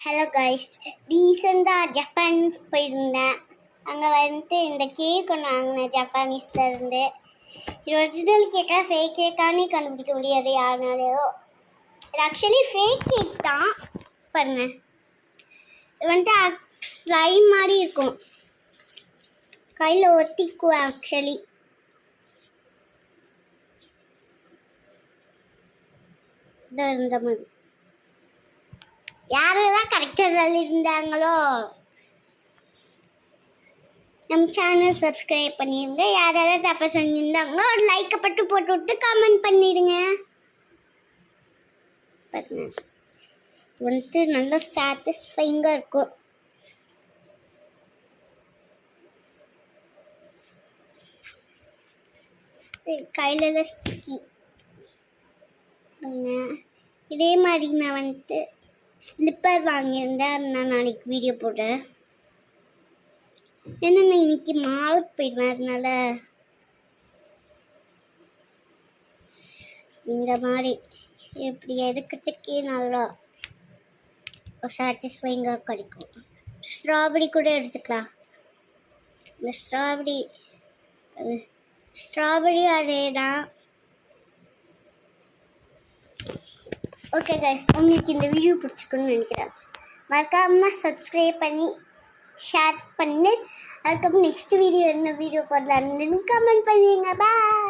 Hello guys, ரீசெண்டாக Japan போயிருந்தேன். அங்கே இந்த கேக் ஒன்று வாங்கினேன் ஜப்பானீஸில் இருந்து. இது ஒரிஜினல் கேக்காக ஃபேக் கேக்கானே கண்டுபிடிக்க முடியாது யாருனாலையோ. இது ஆக்சுவலி ஃபேக் கேக் தான். பாருங்க, இது ஸ்லைம் மாதிரி இருக்கும், கையில் ஒட்டிக்கும். ஆக்சுவலி இந்த மாதிரி யாரெல்லாம் கரெக்டாக சொல்லியிருந்தாங்களோ நம்ம சேனல் சப்ஸ்கிரைப் பண்ணிடுங்க. யாராவது தப்பாக சொல்லியிருந்தாங்களோ ஒரு லைக்கை பட்டு போட்டு விட்டு கமெண்ட் பண்ணிடுங்க. பாருங்க, நல்லா சாட்டிஸ்ஃபைங்காக இருக்கும். கையில் ஸ்டிக்கி. இதே மாதிரி நான் ஸ்லிப்பர் வாங்கியிருந்தேன். நான் நாளைக்கு வீடியோ போடுறேன். ஏன்னா நான் இன்னைக்கு மாலுக்கு போயிடுவேன். அதனால இந்த மாதிரி இப்படி எடுக்கிறதுக்கே நல்லா சாட்டிஸ்ஃபைங்காக கிடைக்கும். ஸ்ட்ராபெரி கூட எடுத்துக்கலாம். இந்த ஸ்ட்ராபெரி அதே தான். ஓகே கைஸ், உங்களுக்கு இந்த வீடியோ பிடிச்சிக்கணும்னு நினைக்கிறேன். மறக்காமல் சப்ஸ்கிரைப் பண்ணி ஷேர் பண்ணு. அதுக்கப்புறம் நெக்ஸ்ட் வீடியோ என்ன வீடியோ போடலான்னு கமெண்ட் பண்ணுவீங்க. பாய்.